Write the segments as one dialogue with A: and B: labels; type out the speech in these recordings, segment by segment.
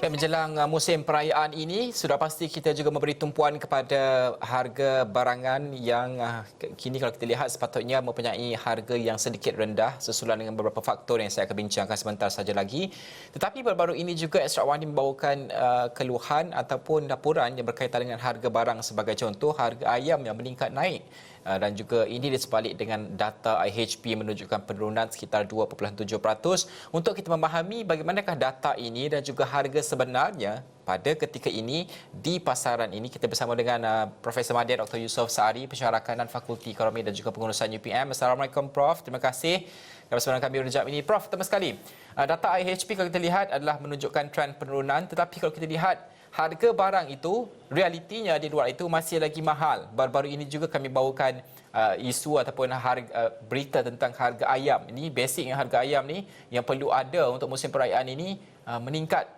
A: Menjelang musim perayaan ini, sudah pasti kita juga memberi tumpuan kepada harga barangan yang kini kalau kita lihat sepatutnya mempunyai harga yang sedikit rendah sesuai dengan beberapa faktor yang saya akan bincangkan sebentar saja lagi. Tetapi baru-baru ini juga Extra One membawakan keluhan ataupun laporan yang berkaitan dengan harga barang, sebagai contoh harga ayam yang meningkat naik. Dan juga ini disebalik dengan data IHP menunjukkan penurunan sekitar 2.7%. Untuk kita memahami bagaimanakah data ini dan juga harga sebenarnya pada ketika ini di pasaran ini, kita bersama dengan Profesor Madya Dr. Yusof Saari, Pensyarah Rakanan Fakulti Ekonomi dan juga Pengurusan UPM. Assalamualaikum Prof. Terima kasih bersama kami rejap ini. Prof, pertama sekali, data IHP kalau kita lihat adalah menunjukkan trend penurunan, tetapi kalau kita lihat harga barang itu, realitinya di luar itu masih lagi mahal. Baru-baru ini juga kami bawakan isu ataupun berita tentang harga ayam. Ini basicnya harga ayam ni yang perlu ada untuk musim perayaan ini meningkat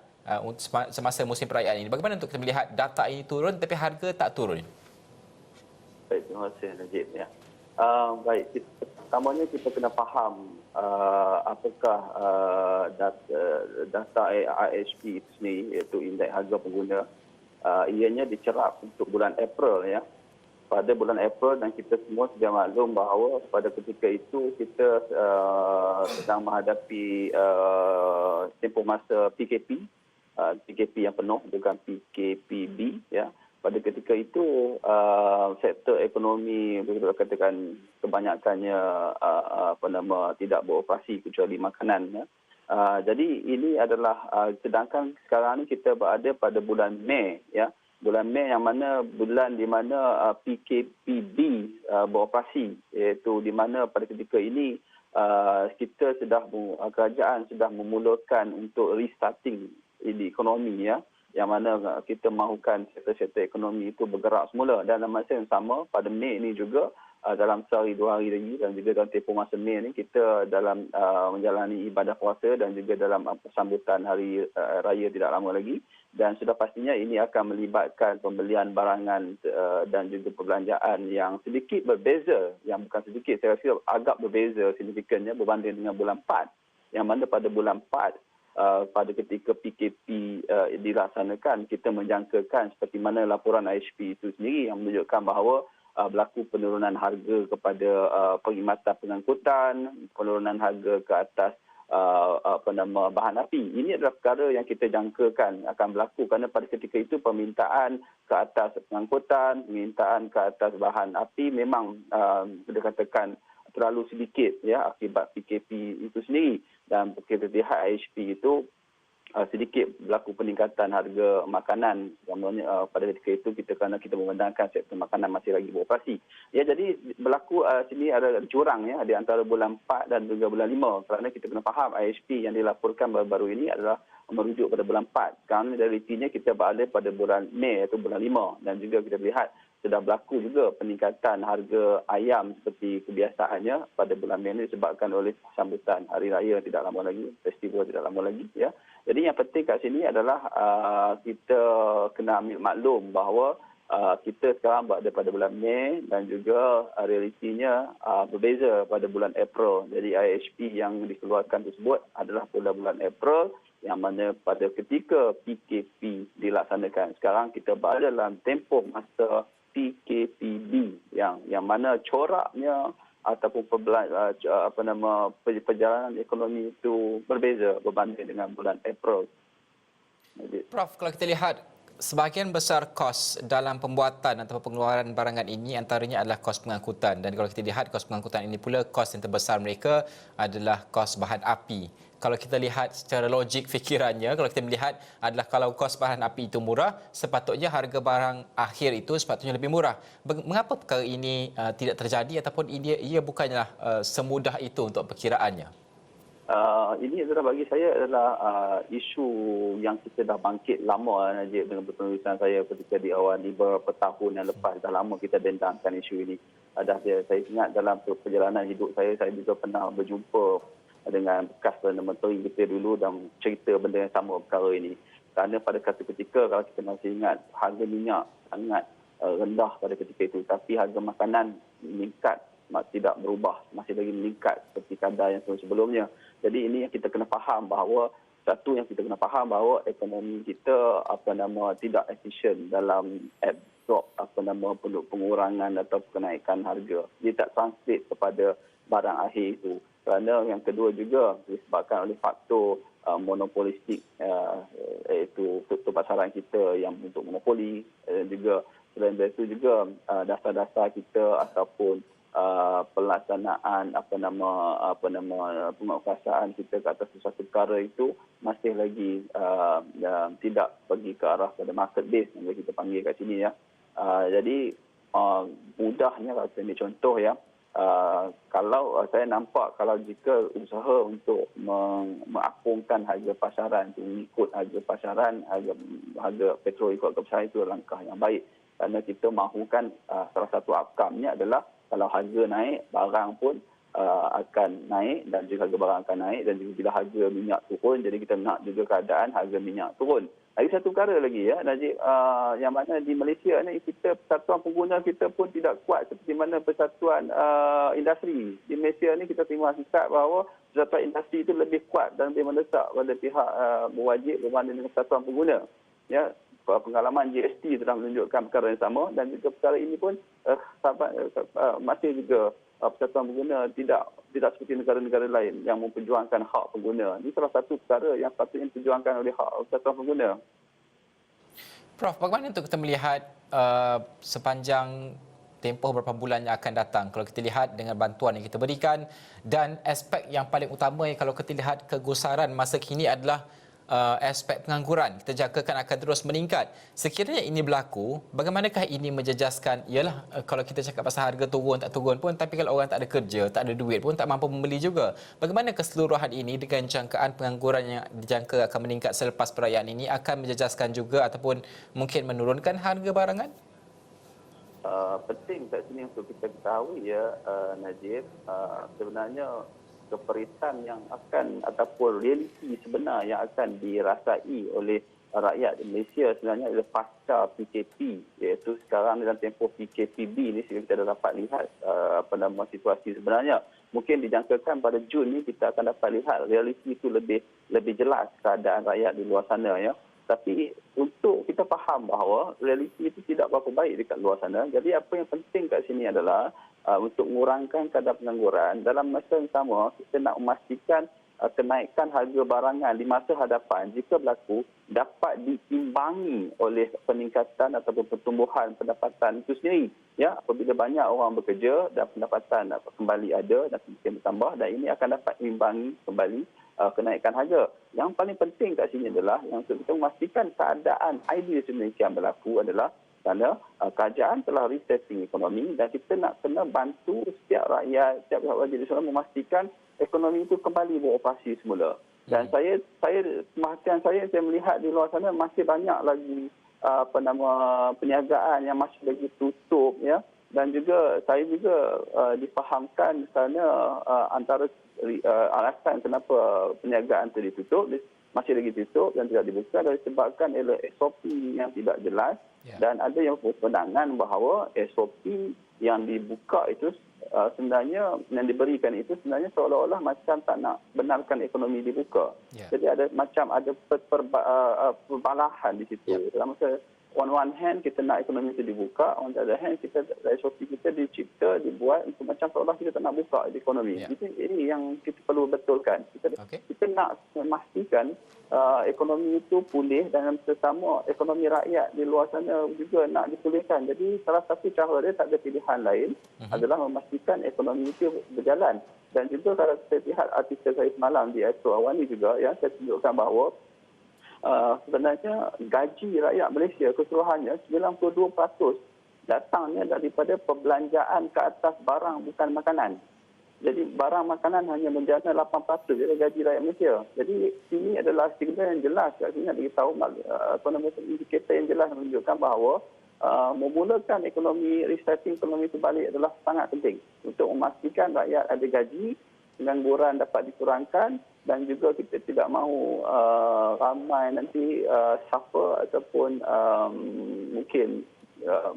A: semasa musim perayaan ini. Bagaimana untuk kita melihat data ini turun tapi harga tak turun?
B: Baik, terima kasih Najib. Ya. Baik, pertamanya kita kena faham apakah data IHP itu sendiri, iaitu indeks harga pengguna. Ianya dicerap untuk bulan April, ya. Pada bulan April, dan kita semua sudah maklum bahawa pada ketika itu kita sedang menghadapi tempoh masa PKP, PKP yang penuh dengan PKPB, ya. Pada ketika itu sektor ekonomi, begitu katakan, kebanyakannya tidak beroperasi kecuali makanan, ya. Jadi ini adalah sedangkan sekarang ni kita berada pada bulan Mei, ya. Bulan Mei yang mana bulan di mana PKPB beroperasi, iaitu di mana pada ketika ini kita kerajaan sudah memulakan untuk restarting ini ekonomi, ya, yang mana kita mahukan sektor-sektor ekonomi itu bergerak semula. Dan dalam masa yang sama pada Mei ini juga dalam sehari dua hari lagi dan juga dalam tempoh masa Mei ini kita dalam menjalani ibadah puasa dan juga dalam sambutan hari raya tidak lama lagi, dan sudah pastinya ini akan melibatkan pembelian barangan dan juga perbelanjaan yang sedikit berbeza, yang bukan sedikit, saya rasa agak berbeza signifikannya berbanding dengan bulan 4, yang mana pada bulan 4 pada ketika PKP dilaksanakan, kita menjangkakan seperti mana laporan IHP itu sendiri yang menunjukkan bahawa berlaku penurunan harga kepada perkhidmatan pengangkutan, penurunan harga ke atas bahan api. Ini adalah perkara yang kita jangkakan akan berlaku kerana pada ketika itu permintaan ke atas pengangkutan, permintaan ke atas bahan api memang dikatakan terlalu sedikit, ya, akibat PKP itu sendiri. Dan kita lihat IHP itu sedikit berlaku peningkatan harga makanan. Pada ketika itu kerana kita memandangkan sektor makanan masih lagi beroperasi. Ya, jadi berlaku sini ada jurang, ya, di antara bulan 4 dan juga bulan 5. Kerana kita kena faham IHP yang dilaporkan baru-baru ini adalah merujuk pada bulan 4. Sekarang realitinya kita berada pada bulan Mei, iaitu bulan 5. Dan juga kita lihat sudah berlaku juga peningkatan harga ayam seperti kebiasaannya pada bulan Mei ini disebabkan oleh sambutan hari raya tidak lama lagi, festival tidak lama lagi, ya. Jadi yang penting kat sini adalah kita kena ambil maklum bahawa kita sekarang berada pada bulan Mei dan juga realitinya berbeza pada bulan April. Jadi IHP yang dikeluarkan tersebut adalah pada bulan April, yang mana pada ketika PKP dilaksanakan. Sekarang kita berada dalam tempoh masa PKPB yang mana coraknya ataupun perjalanan ekonomi itu berbeza berbanding dengan bulan April.
A: Prof, kalau kita lihat sebahagian besar kos dalam pembuatan atau pengeluaran barangan ini antaranya adalah kos pengangkutan, dan kalau kita lihat kos pengangkutan ini pula kos yang terbesar mereka adalah kos bahan api. Kalau kita lihat secara logik fikirannya, kalau kita melihat adalah kalau kos bahan api itu murah, sepatutnya harga barang akhir itu sepatutnya lebih murah. Mengapa perkara ini tidak terjadi ataupun ia bukanlah semudah itu untuk perkiraannya?
B: Ini adalah bagi saya adalah isu yang kita dah bangkit lama, Najib, dengan penulisan saya ketika di awal di beberapa tahun yang lepas. Dah lama kita dendangkan isu ini. Saya ingat dalam perjalanan hidup saya juga pernah berjumpa dengan bekas Perdana Menteri kita dulu dan cerita benda yang sama perkara ini. Kerana pada ketika kalau kita masih ingat harga minyak sangat rendah pada ketika itu, tapi harga makanan meningkat, tidak berubah, masih lagi meningkat seperti kadar yang sebelumnya. Jadi ini yang kita kena faham bahawa satu yang kita kena faham bahawa ekonomi kita tidak efisien dalam absorb pengurangan atau kenaikan harga. Dia tak translate kepada barang akhir itu. Kerana yang kedua juga disebabkan oleh faktor monopolistik, iaitu struktur pasaran kita yang untuk monopoli, juga selain itu juga dasar-dasar kita ataupun pelaksanaan penguasaan kita ke atas sesuatu perkara itu masih lagi tidak pergi ke arah pada market base yang kita panggil kat sini ya. Jadi mudahnya kalau saya ambil contoh ya, kalau saya nampak kalau jika usaha untuk mengapungkan harga pasaran, untuk mengikut harga pasaran, harga petrol ikut harga pasaran, itu langkah yang baik. Kerana kita mahukan salah satu outcome-nya adalah kalau harga naik, barang pun akan naik dan juga harga barang akan naik, dan juga bila harga minyak turun, jadi kita nak juga keadaan harga minyak turun. Lagi satu perkara lagi ya, Najib, yang mana di Malaysia ni kita persatuan pengguna kita pun tidak kuat seperti mana persatuan industri. Di Malaysia ni kita terima hakikat bahawa persatuan industri itu lebih kuat dan lebih mendesak pada pihak berwajib berbanding dengan persatuan pengguna. Ya, pengalaman GST telah menunjukkan perkara yang sama, dan juga perkara ini pun masih juga persatuan pengguna tidak seperti negara-negara lain yang memperjuangkan hak pengguna. Ini salah satu perkara yang patutnya diperjuangkan oleh hak persatuan pengguna.
A: Prof, bagaimana untuk kita melihat sepanjang tempoh beberapa bulan yang akan datang kalau kita lihat dengan bantuan yang kita berikan, dan aspek yang paling utama kalau kita lihat kegusaran masa kini adalah aspek pengangguran kita jangkakan akan terus meningkat. Sekiranya ini berlaku, bagaimanakah ini menjejaskan, ialah kalau kita cakap pasal harga turun tak turun pun, tapi kalau orang tak ada kerja, tak ada duit pun, tak mampu membeli juga. Bagaimana keseluruhan ini dengan jangkaan pengangguran yang dijangka akan meningkat selepas perayaan ini akan menjejaskan juga ataupun mungkin menurunkan harga barangan?
B: Penting kat sini untuk kita ketahui ya, Najib, sebenarnya keperitan yang akan ataupun realiti sebenar yang akan dirasai oleh rakyat Malaysia sebenarnya adalah pasca PKP, iaitu sekarang dalam tempoh PKPB ni kita dah dapat lihat situasi sebenarnya. Mungkin dijangkakan pada Jun ni kita akan dapat lihat realiti itu lebih jelas keadaan rakyat di luar sana ya. Tapi untuk kita faham bahawa realiti itu tidak berapa baik dekat luar sana. Jadi apa yang penting kat sini adalah untuk mengurangkan kadar pengangguran. Dalam masa yang sama, kita nak memastikan kenaikan harga barangan di masa hadapan jika berlaku dapat diimbangi oleh peningkatan ataupun pertumbuhan pendapatan itu sendiri. Ya, apabila banyak orang bekerja dan pendapatan kembali ada dan mungkin bertambah, dan ini akan dapat diimbangi kembali kenaikan harga. Yang paling penting kat sini adalah yang untuk kita memastikan keadaan ideal sebenarnya yang berlaku adalah kerana kerajaan telah resetting ekonomi dan kita nak kena bantu setiap rakyat, setiap pihak wajib di sana memastikan ekonomi itu kembali beroperasi semula. Dan perhatian saya melihat di luar sana masih banyak lagi perniagaan yang masih lagi tutup ya. Dan juga saya juga difahamkan kerana antara alasan kenapa perniagaan itu ditutup, masih lagi tutup dan tidak dibuka adalah disebabkan oleh SOP yang tidak jelas. Dan ada yang berpandangan bahawa SOP yang dibuka itu sebenarnya, yang diberikan itu sebenarnya seolah-olah macam tak nak benarkan ekonomi dibuka. Jadi ada perbalahan di situ. Dalam masa on one hand kita nak ekonomi itu dibuka, on the other hand kita SOP kita dicipta, dibuat untuk macam seolah kita tak nak buka ekonomi. Ini yang kita perlu betulkan. Kita nak memastikan ekonomi itu pulih dan sesama ekonomi rakyat di luar sana juga nak dipulihkan. Jadi salah satu cara dia, tak ada pilihan lain, adalah memastikan ekonomi itu berjalan. Dan juga kalau saya lihat artikel saya semalam di Astro Awani juga, yang saya tunjukkan bahawa sebenarnya gaji rakyat Malaysia keseluruhannya 92% datangnya daripada perbelanjaan ke atas barang bukan makanan. Jadi barang makanan hanya menjana 8% dari gaji rakyat Malaysia. Jadi ini adalah signal yang jelas, artinya beritahu indikator yang jelas menunjukkan bahawa memulakan ekonomi, resetting ekonomi itu balik adalah sangat penting untuk memastikan rakyat ada gaji, pengangguran dapat dikurangkan, dan juga kita tidak mahu ramai nanti suffer ataupun mungkin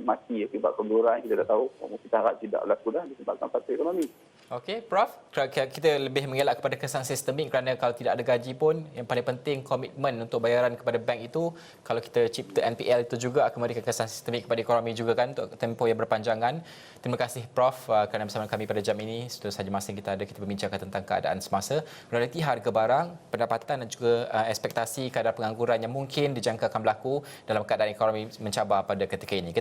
B: mati akibat pengangguran. Kita dah tahu, kita harap tidak berlaku dah disebabkan faktor ekonomi.
A: Okey, Prof. Kita lebih mengelak kepada kesan sistemik kerana kalau tidak ada gaji pun yang paling penting komitmen untuk bayaran kepada bank itu, kalau kita cipta NPL itu juga akan memberikan kesan sistemik kepada ekonomi juga kan untuk tempoh yang berpanjangan. Terima kasih Prof kerana bersama kami pada jam ini. Sudah saja masa yang kita ada kita berbincangkan tentang keadaan semasa, realiti harga barang, pendapatan dan juga ekspektasi kadar pengangguran yang mungkin dijangka akan berlaku dalam keadaan ekonomi mencabar pada ketika ini.